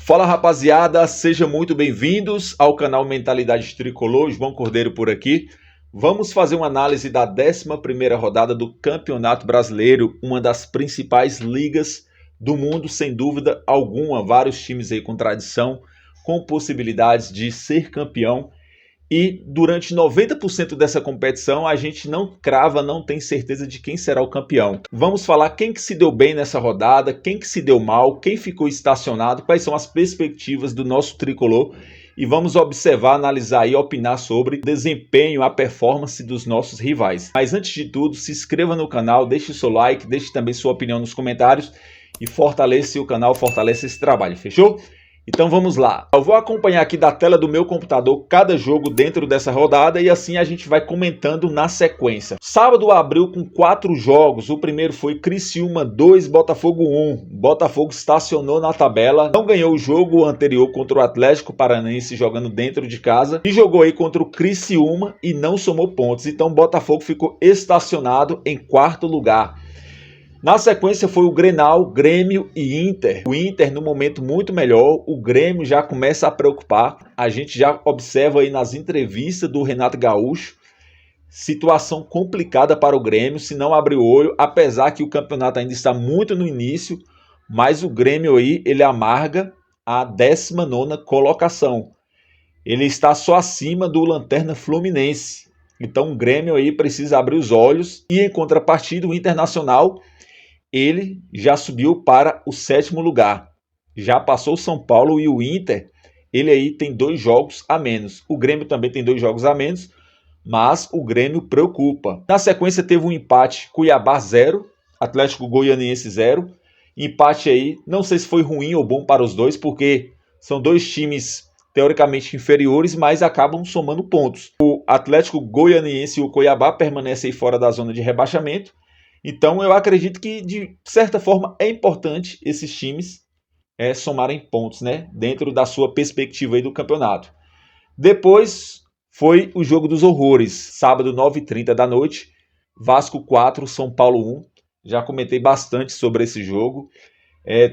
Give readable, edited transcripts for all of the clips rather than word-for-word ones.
Fala rapaziada, sejam muito bem-vindos ao canal Mentalidade Tricolor, João Cordeiro por aqui. Vamos fazer uma análise da 11ª rodada do Campeonato Brasileiro, uma das principais ligas do mundo, sem dúvida alguma. Vários times aí com tradição, com possibilidades de ser campeão. E durante 90% dessa competição a gente não crava, não tem certeza de quem será o campeão. Vamos falar quem que se deu bem nessa rodada, quem que se deu mal, quem ficou estacionado, quais são as perspectivas do nosso tricolor. E vamos observar, analisar e opinar sobre o desempenho, a performance dos nossos rivais. Mas antes de tudo, se inscreva no canal, deixe seu like, deixe também sua opinião nos comentários e fortaleça o canal, fortaleça esse trabalho, fechou? Então vamos lá, eu vou acompanhar aqui da tela do meu computador cada jogo dentro dessa rodada e assim a gente vai comentando na sequência. Sábado abriu com 4 jogos, o primeiro foi Criciúma 2, Botafogo 1. Botafogo estacionou na tabela, não ganhou o jogo anterior contra o Atlético Paranaense jogando dentro de casa e jogou aí contra o Criciúma e não somou pontos, então o Botafogo ficou estacionado em 4º lugar. Na sequência foi o Grenal, Grêmio e Inter. O Inter no momento muito melhor, o Grêmio já começa a preocupar. A gente já observa aí nas entrevistas do Renato Gaúcho, situação complicada para o Grêmio, se não abrir o olho, apesar que o campeonato ainda está muito no início, mas o Grêmio aí, ele amarga a 19ª colocação. Ele está só acima do Lanterna Fluminense. Então o Grêmio aí precisa abrir os olhos e em contrapartida o Internacional ele já subiu para o 7º lugar. Já passou o São Paulo e o Inter, ele aí tem 2 jogos a menos. O Grêmio também tem 2 jogos a menos, mas o Grêmio preocupa. Na sequência teve um empate, Cuiabá 0, Atlético Goianiense 0. Empate aí, não sei se foi ruim ou bom para os dois, porque são 2 times teoricamente inferiores, mas acabam somando pontos. O Atlético Goianiense e o Cuiabá permanecem aí fora da zona de rebaixamento. Então eu acredito que de certa forma é importante esses times somarem pontos, né, dentro da sua perspectiva aí do campeonato. Depois foi o jogo dos horrores, sábado 9h30 da noite, Vasco 4, São Paulo 1. Já comentei bastante sobre esse jogo.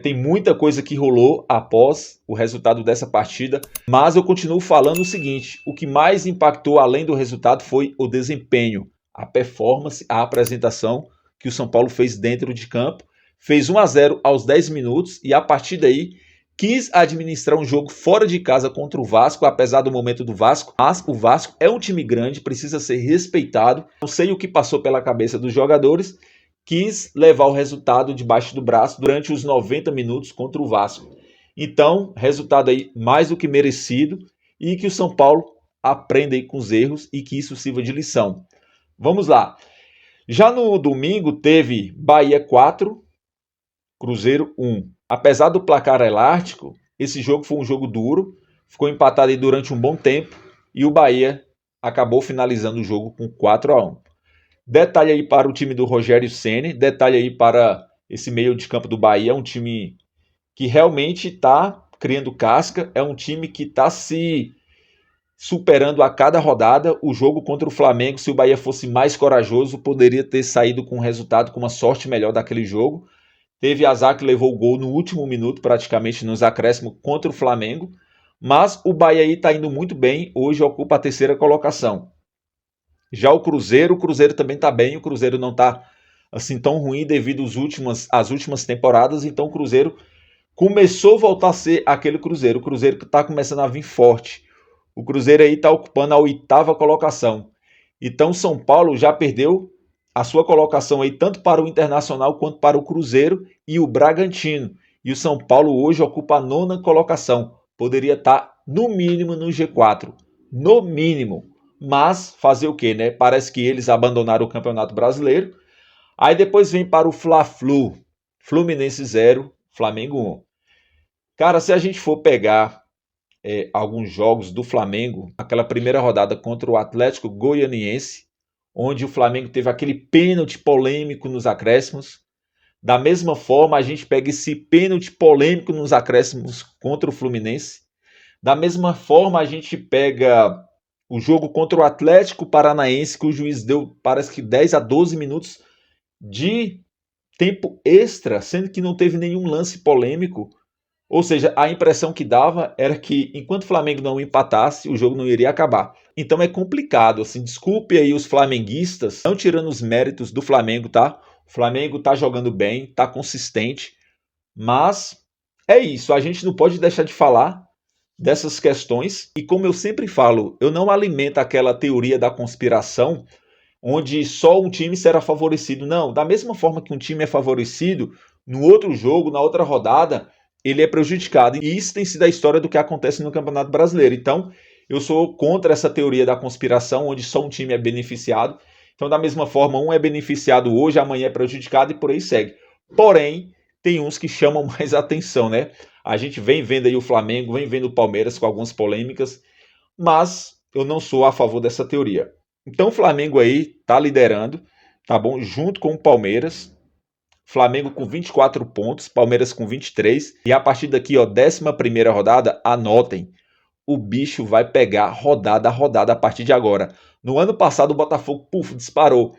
Tem muita coisa que rolou após o resultado dessa partida, mas eu continuo falando o seguinte, o que mais impactou além do resultado foi o desempenho, a performance, a apresentação que o São Paulo fez dentro de campo, fez 1-0 aos 10 minutos e a partir daí quis administrar um jogo fora de casa contra o Vasco, apesar do momento do Vasco, mas o Vasco é um time grande, precisa ser respeitado. Não sei o que passou pela cabeça dos jogadores, quis levar o resultado debaixo do braço durante os 90 minutos contra o Vasco. Então, resultado aí mais do que merecido e que o São Paulo aprenda aí com os erros e que isso sirva de lição. Vamos lá. Já no domingo teve Bahia 4, Cruzeiro 1. Apesar do placar elástico, esse jogo foi um jogo duro, ficou empatado aí durante um bom tempo e o Bahia acabou finalizando o jogo com 4-1. Detalhe aí para o time do Rogério Ceni, detalhe aí para esse meio de campo do Bahia, é um time que realmente está criando casca, é um time que está se superando a cada rodada. O jogo contra o Flamengo, se o Bahia fosse mais corajoso, poderia ter saído com um resultado, com uma sorte melhor daquele jogo. Teve azar que levou o gol no último minuto, praticamente nos acréscimos contra o Flamengo. Mas o Bahia aí está indo muito bem, hoje ocupa a 3ª colocação. Já o Cruzeiro também está bem, o Cruzeiro não está assim tão ruim devido às últimas temporadas, então o Cruzeiro começou a voltar a ser aquele Cruzeiro. O Cruzeiro que está começando a vir forte. O Cruzeiro aí está ocupando a 8ª colocação. Então São Paulo já perdeu a sua colocação aí tanto para o Internacional quanto para o Cruzeiro e o Bragantino. E o São Paulo hoje ocupa a 9ª colocação. Poderia estar no mínimo no G4. No mínimo. Mas fazer o quê, né? Parece que eles abandonaram o Campeonato Brasileiro. Aí depois vem para o Fla-Flu. Fluminense 0, Flamengo 1. Cara, se a gente for pegar alguns jogos do Flamengo, aquela primeira rodada contra o Atlético Goianiense, onde o Flamengo teve aquele pênalti polêmico nos acréscimos. Da mesma forma, a gente pega esse pênalti polêmico nos acréscimos contra o Fluminense. Da mesma forma, a gente pega o jogo contra o Atlético Paranaense, que o juiz deu, parece que 10 a 12 minutos de tempo extra, sendo que não teve nenhum lance polêmico. Ou seja, a impressão que dava era que enquanto o Flamengo não empatasse, o jogo não iria acabar. Então é complicado, assim, desculpe aí os flamenguistas, não tirando os méritos do Flamengo, tá? O Flamengo tá jogando bem, tá consistente, mas é isso, a gente não pode deixar de falar dessas questões. E como eu sempre falo, eu não alimento aquela teoria da conspiração onde só um time será favorecido. Não, da mesma forma que um time é favorecido, no outro jogo, na outra rodada, ele é prejudicado. E isso tem sido a história do que acontece no Campeonato Brasileiro. Então, eu sou contra essa teoria da conspiração, onde só um time é beneficiado. Então, da mesma forma, um é beneficiado hoje, amanhã é prejudicado e por aí segue. Porém, tem uns que chamam mais atenção, né? A gente vem vendo aí o Flamengo, vem vendo o Palmeiras com algumas polêmicas, mas eu não sou a favor dessa teoria. Então o Flamengo aí tá liderando, tá bom? Junto com o Palmeiras. Flamengo com 24 pontos, Palmeiras com 23. E a partir daqui, ó, 11ª rodada, anotem. O bicho vai pegar rodada a rodada a partir de agora. No ano passado o Botafogo, disparou.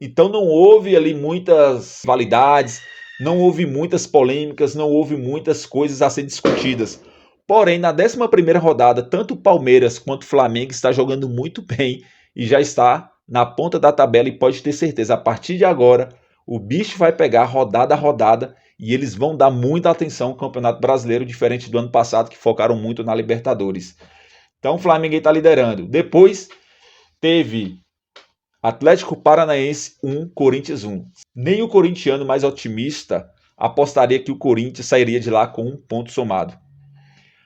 Então não houve ali muitas validades, não houve muitas polêmicas, não houve muitas coisas a ser discutidas. Porém, na 11ª rodada, tanto o Palmeiras quanto o Flamengo está jogando muito bem e já está na ponta da tabela e pode ter certeza, a partir de agora, o bicho vai pegar rodada a rodada e eles vão dar muita atenção ao Campeonato Brasileiro, diferente do ano passado que focaram muito na Libertadores. Então o Flamengo está liderando. Depois teve Atlético Paranaense 1, Corinthians 1. Nem o corintiano mais otimista apostaria que o Corinthians sairia de lá com um ponto somado.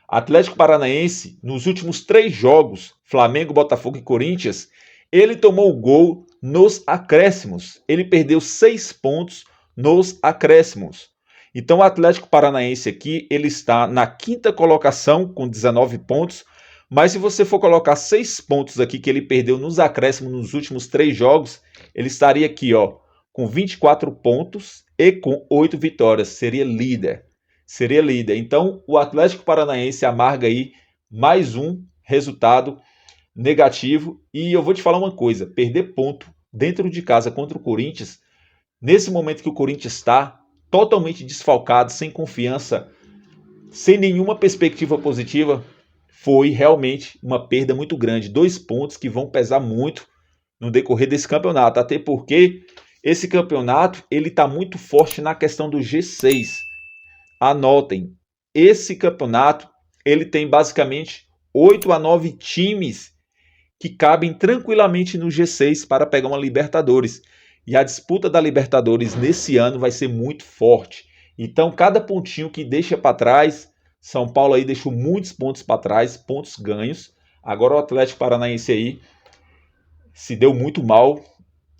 Atlético Paranaense, nos últimos 3 jogos, Flamengo, Botafogo e Corinthians, ele tomou o gol nos acréscimos. Ele perdeu 6 pontos nos acréscimos. Então o Atlético Paranaense aqui, ele está na 5ª colocação com 19 pontos. Mas se você for colocar 6 pontos aqui que ele perdeu nos acréscimos nos últimos 3 jogos, ele estaria aqui, ó, com 24 pontos e com 8 vitórias. Seria líder. Seria líder. Então o Atlético Paranaense amarga aí mais um resultado negativo. E eu vou te falar uma coisa, perder ponto dentro de casa contra o Corinthians, nesse momento que o Corinthians está totalmente desfalcado, sem confiança, sem nenhuma perspectiva positiva, foi realmente uma perda muito grande. 2 pontos que vão pesar muito no decorrer desse campeonato. Até porque esse campeonato ele está muito forte na questão do G6. Anotem, esse campeonato ele tem basicamente 8 a 9 times que cabem tranquilamente no G6 para pegar uma Libertadores. E a disputa da Libertadores nesse ano vai ser muito forte. Então, cada pontinho que deixa para trás, São Paulo aí deixou muitos pontos para trás, pontos ganhos. Agora o Atlético Paranaense aí se deu muito mal,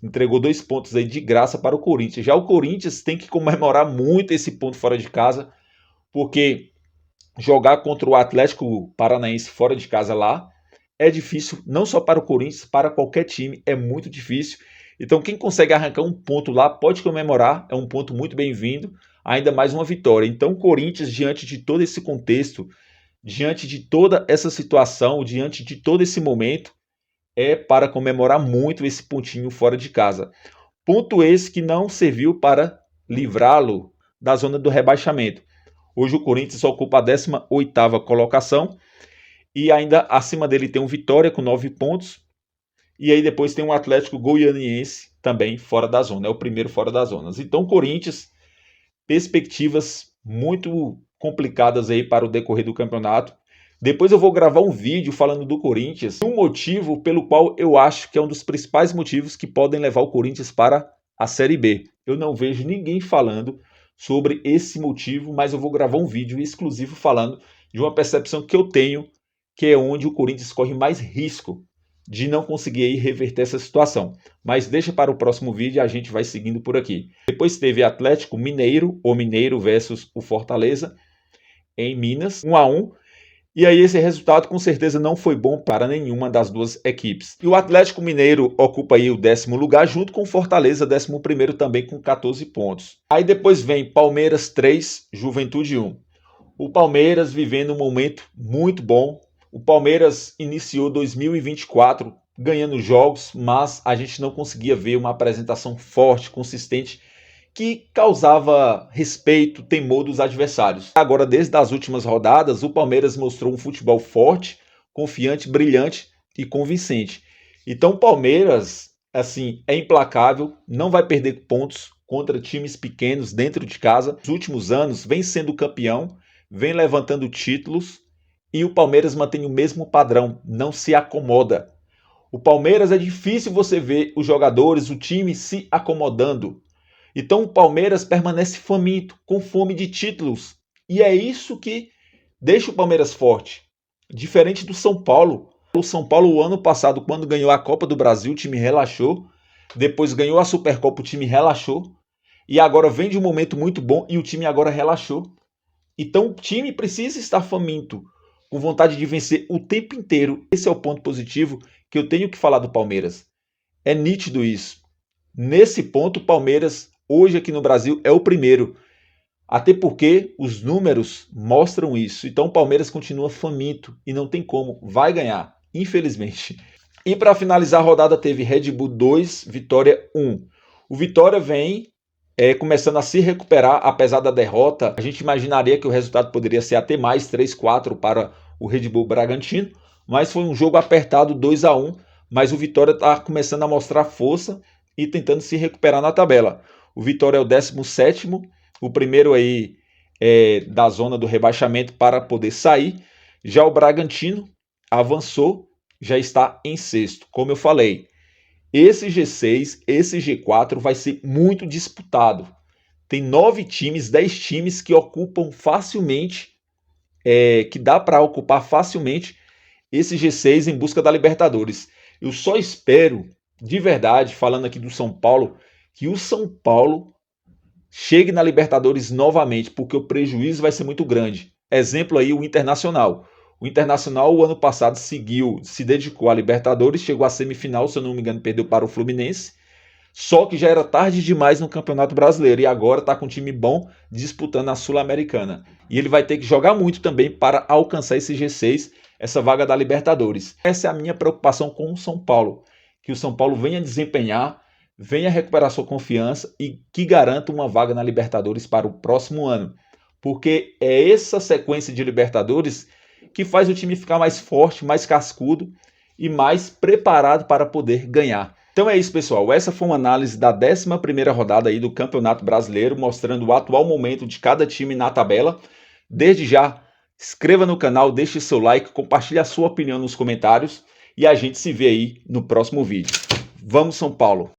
entregou 2 pontos aí de graça para o Corinthians. Já o Corinthians tem que comemorar muito esse ponto fora de casa, porque jogar contra o Atlético Paranaense fora de casa lá é difícil, não só para o Corinthians, para qualquer time, é muito difícil. Então quem consegue arrancar um ponto lá pode comemorar, é um ponto muito bem-vindo, ainda mais uma vitória. Então o Corinthians, diante de todo esse contexto, diante de toda essa situação, diante de todo esse momento, é para comemorar muito esse pontinho fora de casa. Ponto esse que não serviu para livrá-lo da zona do rebaixamento. Hoje o Corinthians ocupa a 18ª colocação e ainda acima dele tem o Vitória com 9 pontos. E aí depois tem o Atlético Goianiense também fora da zona, é o primeiro fora das zonas. Então o Corinthians, perspectivas muito complicadas aí para o decorrer do campeonato. Depois eu vou gravar um vídeo falando do Corinthians, um motivo pelo qual eu acho que é um dos principais motivos que podem levar o Corinthians para a Série B. Eu não vejo ninguém falando sobre esse motivo, mas eu vou gravar um vídeo exclusivo falando de uma percepção que eu tenho, que é onde o Corinthians corre mais risco de não conseguir aí reverter essa situação. Mas deixa para o próximo vídeo e a gente vai seguindo por aqui. Depois teve Atlético Mineiro, o Mineiro versus o Fortaleza, em Minas, 1-1. E aí esse resultado com certeza não foi bom para nenhuma das duas equipes. E o Atlético Mineiro ocupa aí o 10º lugar, junto com o Fortaleza, 11º também com 14 pontos. Aí depois vem Palmeiras 3, Juventude 1. O Palmeiras vivendo um momento muito bom. O Palmeiras iniciou 2024 ganhando jogos, mas a gente não conseguia ver uma apresentação forte, consistente, que causava respeito, temor dos adversários. Agora, desde as últimas rodadas, o Palmeiras mostrou um futebol forte, confiante, brilhante e convincente. Então o Palmeiras, assim, é implacável, não vai perder pontos contra times pequenos dentro de casa. Nos últimos anos vem sendo campeão, vem levantando títulos e o Palmeiras mantém o mesmo padrão, não se acomoda. O Palmeiras é difícil você ver os jogadores, o time se acomodando. Então o Palmeiras permanece faminto, com fome de títulos. E é isso que deixa o Palmeiras forte. Diferente do São Paulo. O São Paulo, o ano passado, quando ganhou a Copa do Brasil, o time relaxou. Depois ganhou a Supercopa, o time relaxou. E agora vem de um momento muito bom e o time agora relaxou. Então o time precisa estar faminto, com vontade de vencer o tempo inteiro. Esse é o ponto positivo que eu tenho que falar do Palmeiras. É nítido isso. Nesse ponto, o Palmeiras, hoje aqui no Brasil, é o primeiro. Até porque os números mostram isso. Então o Palmeiras continua faminto e não tem como. Vai ganhar, infelizmente. E para finalizar a rodada teve Red Bull 2, Vitória 1. O Vitória vem começando a se recuperar apesar da derrota. A gente imaginaria que o resultado poderia ser até mais 3-4 para o Red Bull Bragantino. Mas foi um jogo apertado, 2-1. Mas o Vitória está começando a mostrar força e tentando se recuperar na tabela. O Vitória é o 17º, o primeiro aí da zona do rebaixamento para poder sair. Já o Bragantino avançou, já está em sexto. Como eu falei, esse G6, esse G4 vai ser muito disputado. Tem 9 times, 10 times que ocupam facilmente, que dá para ocupar facilmente esse G6 em busca da Libertadores. Eu só espero, de verdade, falando aqui do São Paulo, que o São Paulo chegue na Libertadores novamente, porque o prejuízo vai ser muito grande. Exemplo aí, o Internacional. O Internacional, o ano passado, se dedicou à Libertadores, chegou à semifinal, se eu não me engano, perdeu para o Fluminense, só que já era tarde demais no Campeonato Brasileiro, e agora está com um time bom disputando a Sul-Americana. E ele vai ter que jogar muito também para alcançar esse G6, essa vaga da Libertadores. Essa é a minha preocupação com o São Paulo, que o São Paulo venha desempenhar, venha recuperar sua confiança e que garanta uma vaga na Libertadores para o próximo ano. Porque é essa sequência de Libertadores que faz o time ficar mais forte, mais cascudo e mais preparado para poder ganhar. Então é isso, pessoal. Essa foi uma análise da 11ª rodada aí do Campeonato Brasileiro, mostrando o atual momento de cada time na tabela. Desde já, inscreva no canal, deixe seu like, compartilhe a sua opinião nos comentários e a gente se vê aí no próximo vídeo. Vamos, São Paulo!